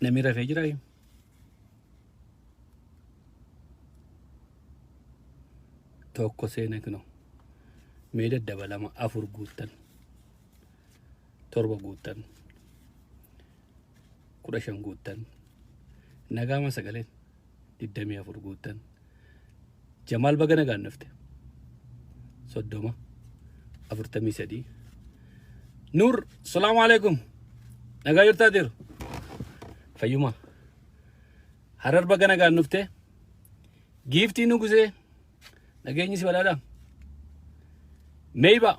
namni rafee jira. Tokko seena kino mee daddabalama 4 guuttan 7 guuttan 15 guuttan nagaama 9 24 guuttan Jamal baga nagaan dhufte 30 43 Nur salaamu alaykum nagaa jirtaa jiru fayyuma Harar baga nagaan dhufte giiftii nu gusee nageenyi si badhaadha meeyba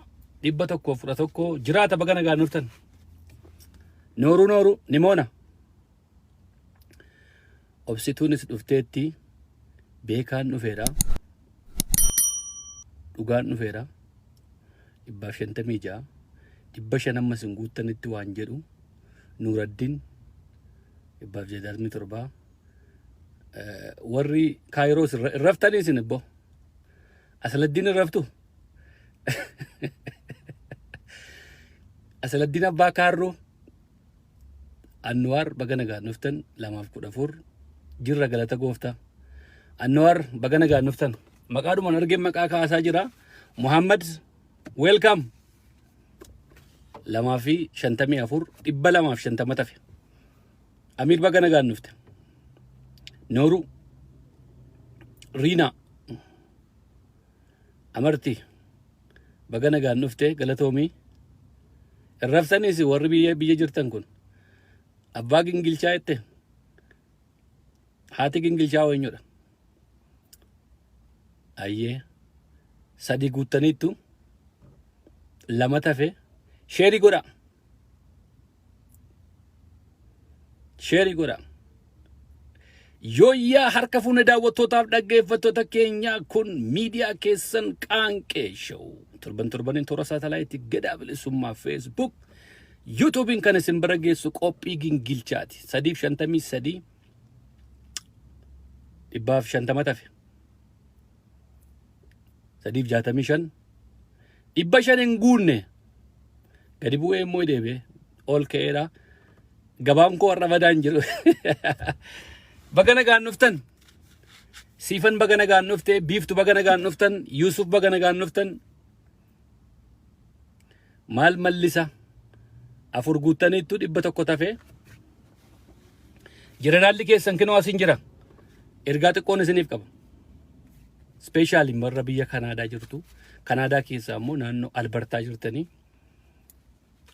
111 jiraata baga nagaan dhuftan nooru nimoona obsituunis dhufteetti beekaan dhufeera dhugaan dhufeera 156 500 ammas hin guuttanitti waan jedhu Nuuraddin 167 warri Kaayiroos raftanii isin ibbo Asaladdin raftu Asaladdin abbaa kaarroo Anwar baga nagaan dhuftan 214 jirra galata gooftaa Anwar baga nagaan dhuftan maqaadhumaan argeen maqaa kaasaa jira Muhammad welcome 254 250 tafe Amir baga nagaan dhufte Nooru Riina Amarti baga nagaan dhufte galatoomi irrafsanis warri biyya jirtan kun abbaa gingilchaa jette haati gingilchaa weenyudha ayyee 3 guuttaniittu 2 tafe sheeri godha Yooyyaa harka fuune daawwattootaaf dhaggeeffattoota keenya kun miidiyaa keessan qaanqee show torban toora saatalaayitii gadaa bilisummaa Facebook YouTubein kan isin bira geessu qophii gingilchaati 353 150 tafe 365 500 hin guunne gadi bu'ee immoo deebi'e ol ka'eera gabaan koo warra badaan jiru baga nagaan dhuftan Siifan baga nagaan dhufte biiftu baga nagaan dhuftan Yusuf baga nagaan dhuftan maal mallisa 4 guuttaniittu 100 tafe jeneraalli keessan kinoo asin jira ergaa xiqqoon isiniif qaba specially marra biyya Kanaadaa jirtu Kanaadaa keessa ammoo naannoo Albertaa jirtanii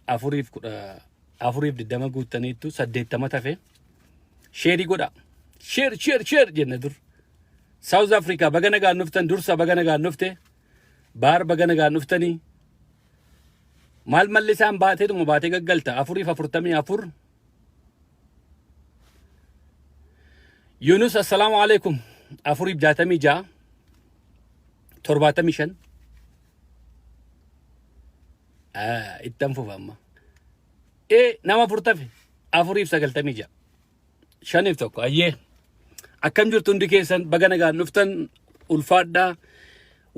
4 20 guuttaniittu 80 tafe sheeri godha share jenna dur South Africa baga nagaan dhuftan dursa baga nagaan dhufte baar baga nagaan dhuftanii maal mallisaan baateeduma baatee gaggalta 444 Yunus assalamu alaikum 466 75 ittan fufamma nama furtafe 496 shanif tokko ayyee akkam jirtu hundi keessan baga nagaan dhuftan ulfaadhaa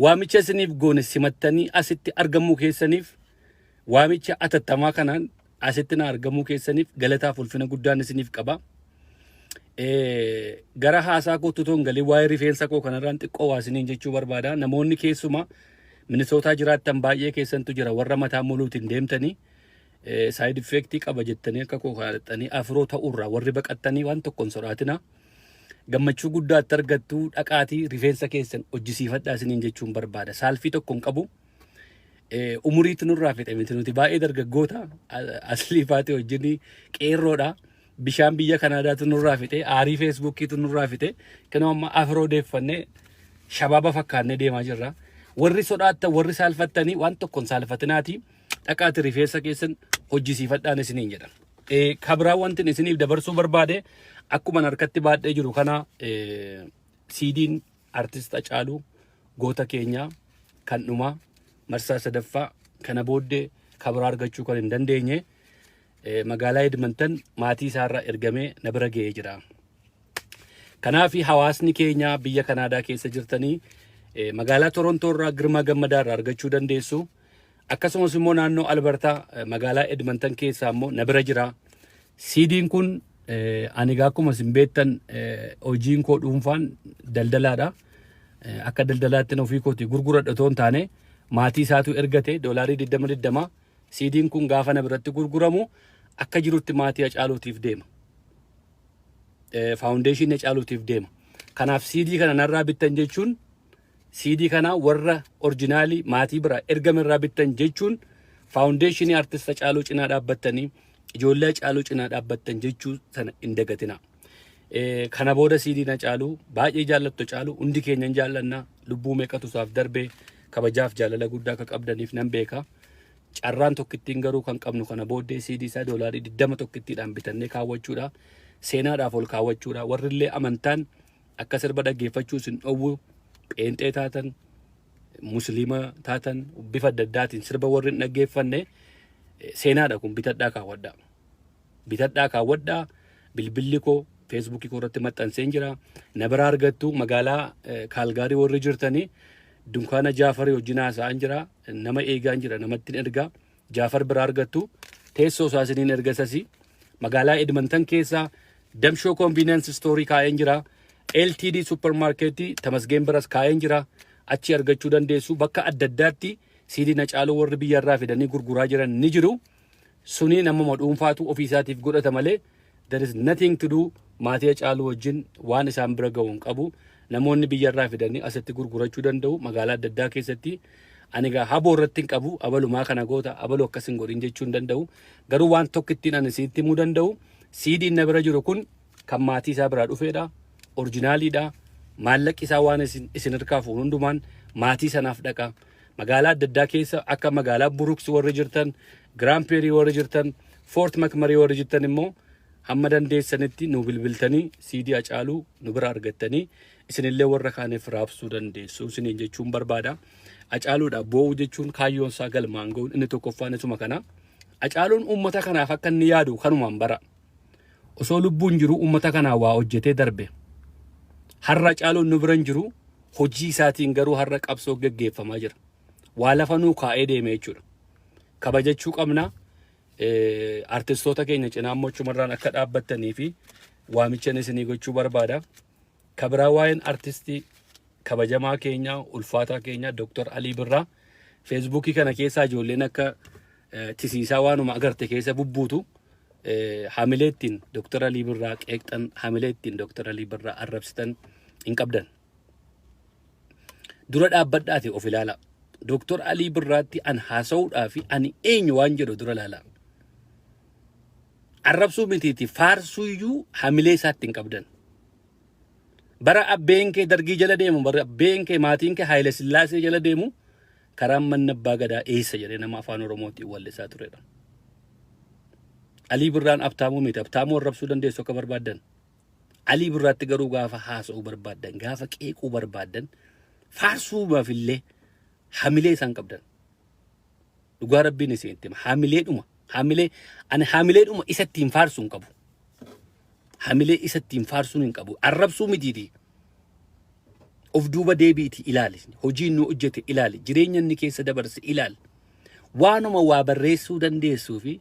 waamicha isiniif goone simattanii asitti argamuu keessaniif waamicha atattamaa kanaan asitti na argamuu keessaniif galataaf ulfina guddaan isiniif qaba gara haasaa koo tutoon galii waa'ee rifeensa koo kanarraan xiqqoo waasiniin jechuu barbaada namoonni keessuma Minnesota jiraattan baay'ee keessantu jira warra mataa muluutiin deemtanii side effect qaba jettanii akka koo kadhattanii afroo ta'urraa warri baqattanii waan tokkoon sodaatina gammachuu guddaa argattu dhaqaatii rifeensa keessan hojjisiifadhaa isiniin jechuun barbaada saalfii tokkoon qabu umuriitu nurraa fixe miti nuti baay'ee dargaggoota aslii faate hojjini qeerroodha bishaan biyya Kanaadaatu nurraa fixe aarii Facebookiitu nurraa fixe kanoo amma afroo deeffannee shababa fakkaannee deemaa jirra warri sodaattan warri saalfattanii waan tokkoon saalfatinaati dhaqaatii rifeensa keessan hojjisiifadhaan isiniin jedhan kabraa wanti isiniif dabarsuu barbaade akkuma harkatti baadhee jiru kana CD'n artist Hacaaluu goota keenya kan dhumaa marsaa sadaffaa kana booddee kabraa argachuu kan hin dandeenye magaalaa Edmonton maatii isaarraa ergamee na bira ga'ee jira. Kanaafi hawaasni keenya biyya Kanaadaa keessa jirtanii magaalaa Toronto irraa Girmaa Gammadaa irraa argachuu dandeessu. Akkasumas immoo naannoo Albertaa magaalaa Edmonton keessa immoo na bira jira. CD'n kun ani akkuma isin beektan hojiin koo dhuunfaan daldalaadha. Akka daldalaatti ofii kooti gurguradha otoo hin taane maatii isaatu ergate doolaarii 20 siidiin kun gaafa na biratti gurguramu akka jirutti maatii Hacaaluutiif deema. Faawundeeshinii Hacaaluutiif deema. Kanaaf siidii kana narraa bittan jechuun siidii kana warra orjinaalii maatii bira ergame irraa bittan jechuun faawundeeshinii artist Hacaaluu cinaa dhaabbattanii ijoollee Hacaaluu cinaa dhaabbattan jechuu sana hin dagatina. Kana booda sidiin Hacaaluu baay'ee jaallattu Hacaaluu hundi keenya jaallanna lubbuu meeqatu isaaf darbee kabajaaf jaalala guddaa akka qabdaniif nan beeka. Carraan tokkittiin garuu kan qabnu kana booddee sidii isaa doolaarii 20 tokkittiidhaan bitannee kaawwachuudha. Seenaadhaaf ol kaawwachuudha. Warrillee amantaan akka sirba dhaggeeffachuu sin dhowwu pheenxee taatan musliima taatan bifa adda addaatiin sirba warri hin dhaggeeffanne seenaadha kun bitadhaa kaawwadhaa. Bitadhaa kaawwadhaa bilbilli koo Facebookii koo irratti maxxanseen jira. Na bira argattu magaalaa Kaalgaarii warri jirtanii dunkaana Jaafarii wajjin haasa'an jira. Nama eegaan jira namatti ergaa Jaafar bira argattu teessoo isaa isiniin ergasasi magaalaa Edmonton keessa Damshoo Convenience Store kaa'een jira. LTD Supermarketii Tamasgeen biras kaa'een jira. Achi argachuu dandeessu bakka adda addaatti sidiin Hacaaluu warri biyyarraa fidanii gurguraa jiran ni jiru. Suni nama dhuunfaatu ofiisaatiif godhata malee there is nothing to do maatii Hacaaluu wajjin waan isaan bira ga'uun qabu. Namoonni biyyarraa fidanii asitti gurgurachuu danda'u magaalaa adda addaa keessatti. Ani gaa haboo irratti hin qabu abalumaa kana goota abalu akkas hin godhin jechuu hin danda'u. Garuu waan tokkittiin ani sitti himuu danda'u sidiin na bira jiru kun kan maatii isaa biraa dhufeedha. Orjinaaliidha. Maallaqi isaa waan isin hirkaa fuun hundumaan maatii sanaaf dhaqa. Magaalaa adda addaa keessa akka magaalaa Buruks warri jirtan, Grand Prairie warri jirtan, Fort McMurray warri jirtan immoo hamma dandeessanitti nu bilbiltanii sidii Hacaaluu nu bira argattanii isinillee warra kaaniif raabsuu dandeessu isiniin jechuun barbaada. Hacaaluudha boo'u jechuun kaayyoon isaa galmaan ga'uun inni tokkoffaan isuma kana. Hacaaluun uummata kanaaf akka inni yaadu kanumaan bara. Osoo lubbuun jiru uummata kanaa waa hojjetee darbe. Har'a Hacaaluun nu biran jiru hojii isaatiin garuu har'a qabsoo gaggeeffamaa jira. Waa lafa nuu kaa'ee deeme jechuudha. Kabajachuu qabna. Artistoota keenya cinaa mochumarraan akka dhaabbattanii fi waamichan isinii gochuu barbaada. Kabraa waa'een artistii kabajamaa keenya ulfaataa keenya Dr. Alii Birraa Facebookii kana keessaa ijoolleen akka tisiisaa waanuma agarte keessa bubbuutu hamileettiin Dr. Alii Birraa qeeqxan hamileettiin Dr. Alii Birraa arrabsitan hin qabdan. Dura dhaabbadhaati of ilaala. Dr. Alii Birraatti an haasa'uudhaa fi ani eenyu waan jedhu dura ilaala. Arrabsuu mitiiti faarsuuyyuu hamilee isaatti hin qabdan. Bara abbeen kee dargii jala deemu bara abbeen kee maatiin kee Haayile Sillaasee jala deemu karaan manni abbaa gadaa eessa jedhee nama afaan Oromootiin wallisaa turedha. Alii Birraan abtaamuu miti abtaamuu arrabsuu dandeessu akka barbaaddan. Alii Birraatti garuu gaafa haasa'uu barbaaddan gaafa qeequu barbaaddan faarsuudhaaf illee hamilee isaan qabdan. Dhugaa rabbiin isin itti hamileedhuma ani hamileedhuma isattiin faarsuu hin qabu. Hamilee isattiin faarsuun hin qabu. Arrabsuu mitiiti. Of duuba deebiiti ilaali. Hojii nu hojjete ilaali. Jireenya inni keessa dabarse ilaali. Waanuma waa barreessuu dandeessuu fi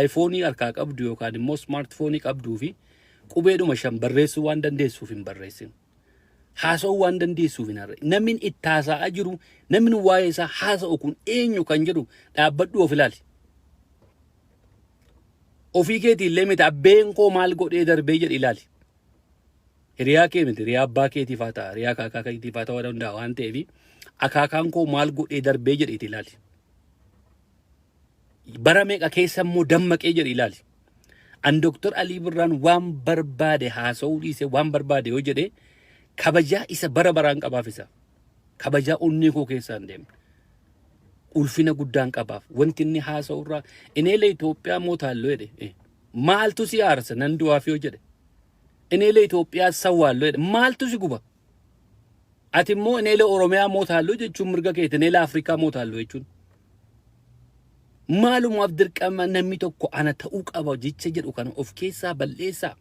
iPhoneii harkaa qabdu yookaan immoo smartphonii qabduu fi qubeedhuma shan barreessuu waan dandeessuuf hin barreessin. Haasa'uu waan dandeessuuf hin harre. Namni itti haasa'aa jiru namni waa'ee isaa haasa'u kun eenyu kan jedhu dhaabbadhu of ilaali. Ofii keetii illee miti abbeen koo maal godhee darbee jedhe ilaali. Hiriyaa kee miti hiriyaa abbaa keetiif haa ta'a hiriyaa akaakaa keetiif haa ta'uu danda'a waan ta'eef akaakaan koo maal godhee darbee jedhe itti ilaali. Bara meeqa keessa immoo dammaqee jedhe ilaali. An Dr. Alii Birraan waan barbaade haasa'uu dhiise waan barbaade yoo jedhe kabajaa isa bara baraan qabaaf isa. Kabajaa onnee koo keessaan deemne. Ulfina guddaan qabaaf wanti inni haasa'u irraa ineela Itoophiyaa mootaalloo jedhe maaltu si aarsa nan du'aaf yoo jedhe ineela Itoophiyaa sawwaalloo jedhe maaltu si guba ati immoo ineela Oromiyaa mootaalloo jechuun mirga keeti ineela Afrikaa mootaalloo jechuun maalumaaf dirqama namni tokko ana ta'uu qaba jecha jedhu kana of keessaa balleessaa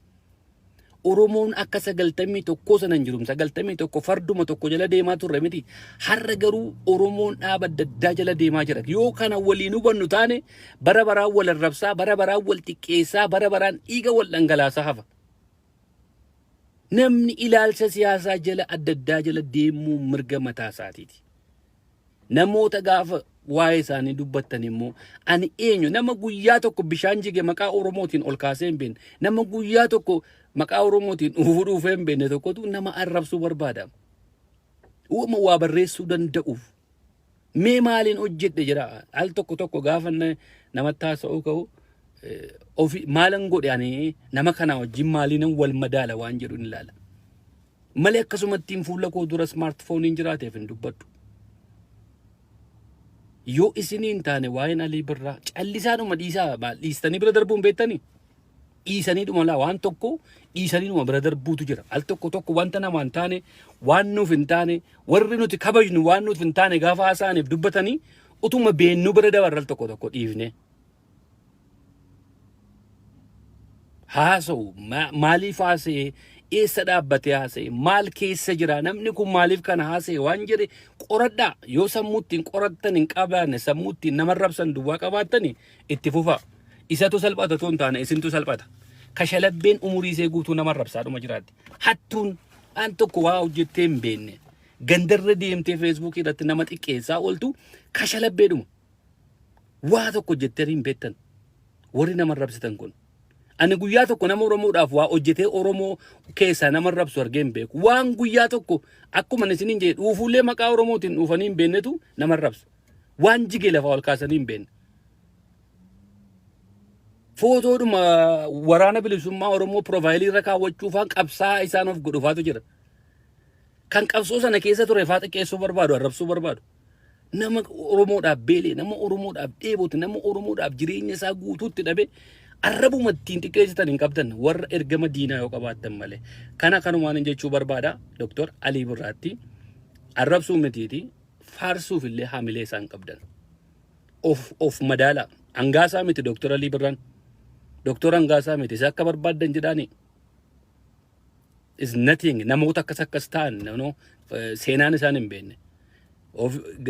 Oromoon akka 91 sanan jirum 91 farduma tokko jala deemaa turre miti. Har'a garuu Oromoon dhaaba adda jala deemaa jira. Yoo kana waliin hubannu taane bara baraan wal arrabsaa, bara baraan wal xiqqeessaa, bara baraan dhiiga wal dhangalaasaa hafa. Namni ilaalcha siyaasaa jala adda jala deemuu mirga mataa isaatiiti. Namoota gaafa waa'ee isaanii dubbattan immoo ani eenyu nama guyyaa tokko bishaan jige maqaa Oromootiin ol kaasee hin beekne, nama guyyaa tokko maqaa Oromootiin dhuufee hin beekne tokkotu nama arrabsuu barbaada. Uuma waa barreessuu danda'uuf. Mee maaliin hojjedhe jira al tokko gaafa namatti haasa'uu ka'u ofi maalan godhe ani nama kana wajjin maaliin wal madaala waan jedhu ni ilaala. Malee akkasumatti fuula koo dura smartphone jiraateef hin dubbadhu. Yoo isiniin taane waa'een Alii Birraa callisaadhuma dhiistanii bira darbuun beektanii? Dhiisaniidhuma laa waan tokko dhiisaniidhuma bira darbuutu jira. Al tokko wanta nama hin taane waan nuuf hin taane warri nuti kabajnu waan nuuf hin taane gaafa haasa'aniif dubbatanii utuma beennuu bira dabarral tokko dhiifne. Haasa'u maaliif haasa'e eessa dhaabbatee haasa'e maal keessa jira namni kun maaliif kana haasa'e waan jedhe qoradhaa. Yoo sammuuttiin qorattan hin qabaanne sammuuttiin nama rabsan duwwaa qabaattani itti fufa. Isatu salphata toon taane isintu salphata. Kashalabbeen umurii isee guutuu nama rabsaadhuma jiraatti. Hattuun aan tokko waa hojjettee hin beekne gandarra deemtee Facebook irratti nama xiqqeessaa ooltu kashalabbeedhuma. Waa tokko hojjettee hin beektan warri nama rabsitan kun. Ani guyyaa tokko nama Oromoodhaaf waa hojjetee Oromoo keessaa nama rabsu argee hin beeku. Waan guyyaa tokko akkuma isiniin jedhe dhuufuullee maqaa Oromootiin dhuufanii hin beeknetu nama rabsa. Waan jigee lafa ol kaasanii hin beekne. Footoodhuma waraana bilisummaa Oromoo profaayilii irra kaawwachuufaan qabsaa isaan of godhufaatu jira. Kan qabsoo sana keessa ture faa xiqqeessuu barbaadu, arrabsuu barbaadu. Nama Oromoodhaaf beelee, nama Oromoodhaaf dheebote, nama Oromoodhaaf jireenya isaa guutuutti dhabe arrabuma ittiin xiqqeessitan hin qabdan warra ergama diinaa yoo qabaattan malee. Kana kanumaan jechuu barbaada Dr. Alii Birraatti arrabsuu mitiiti faarsuuf illee haamilee isaan qabdan. Of madaala hangaasaa miti Dr. Alii Birraan. Dr. Hangaasaa miti isa akka barbaaddan jedhaani. Is nothing namoota akkas ta'an seenaan isaan hin beekne.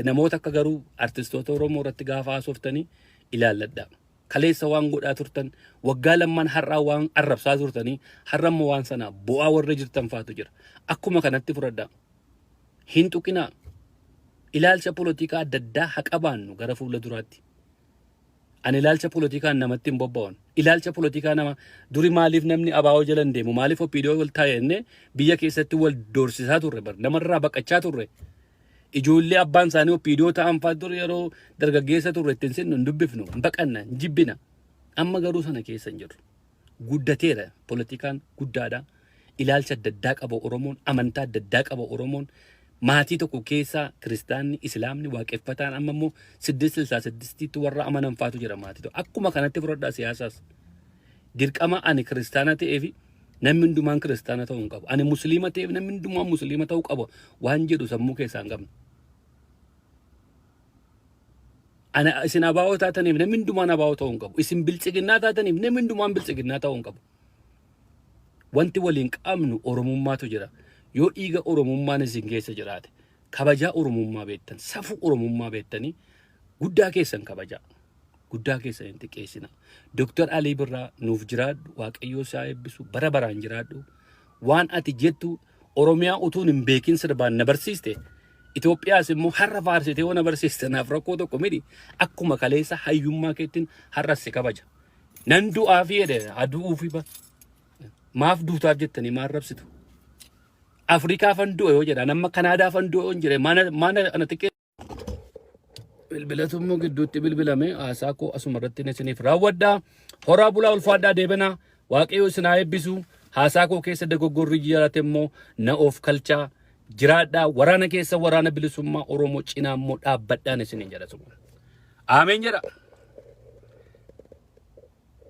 Namoota akka garuu artistoota Oromoo irratti gaafa haasoftanii ilaalladha. Kaleessa waan godhaa turtan waggaa lammaan har'aa waan arrabsaa turtanii har'ammoo waan sana bu'aa warra jirtan faatu jira. Akkuma kanatti fudhadhaa. Hin tuqinaa. Ilaalcha politikaa adda haqa baannu gara fuula duraatti. Ani ilaalcha politikaa namatti hin bobba'an. Ilaalcha politikaa nama duri maaliif namni abaa'oo jalan deemu maaliif opiidiyoo wal taa'enne biyya keessatti wal doorsisaa turre bar namarraa baqachaa turre. Ijoollee abbaan isaanii opiidiyoo ta'an fa'aa dur yeroo dargaggeessa turre ittiin sinnu hin dubbifnu hin baqanna hin jibbina. Amma garuu sana keessa hin jirru. Guddateera politikaan guddaadha. Ilaalcha adda qaba Oromoon, amantaa adda qaba Oromoon. Maatii tokko keessa kiristaanni, islaamni, waaqeffataan amma immoo 666 warra amanan faatu jira maatii tokko. Akkuma kanatti fudhadhaa siyaasaas. Dirqama ani kiristaana ta'eef namni hundumaan kiristaana ta'uu hin qabu. Ani musliima ta'eef namni hundumaan musliima ta'uu qaba waan jedhu sammuu keessaa hin qabne. Ana isin abaa'oo taataniif namni hundumaan abaa'oo ta'uu hin qabu. Isin bilchiginnaa taataniif namni hundumaan bilchiginnaa ta'uu hin qabu. Wanti waliin qabnu Oromummaatu jira. Yoo dhiiga Oromummaan isin keessa jiraate kabajaa Oromummaa beektan safuu Oromummaa beektanii guddaa keessan kabajaa guddaa keessan hin xiqqeessina. Dr. Alii Birraa nuuf jiraadhu Waaqayyoo isaa eebbisu bara baraan jiraadhu waan ati jettu Oromiyaa utuun hin beekin sirbaan na barsiiste Itoophiyaas immoo har'a faarsitee waan na barsiiste naaf rakkoo tokko miti akkuma kaleessa hayyummaa keettiin har'as si kabaja. Nan du'aa fi jedhe aduu fi maaf duutaaf jettanii maal rabsitu? Afrikaa fandoo yoo jedha nama Kanaadaa fandoo yoo jire mana ana xiqqee bilbilatummoo gidduutti bilbilame haasaa koo asuma irratti isiniif raawwadhaa horaa bulaa ulfaadhaa deebina Waaqayyo isin haa eebbisu haasaa koo keessa dogoggorri jiraate immoo na of kalchaa jiraadhaa waraana keessa waraana bilisummaa Oromoo cinaa immoo dhaabbadhaan isiniin jedha. Ameen jedha.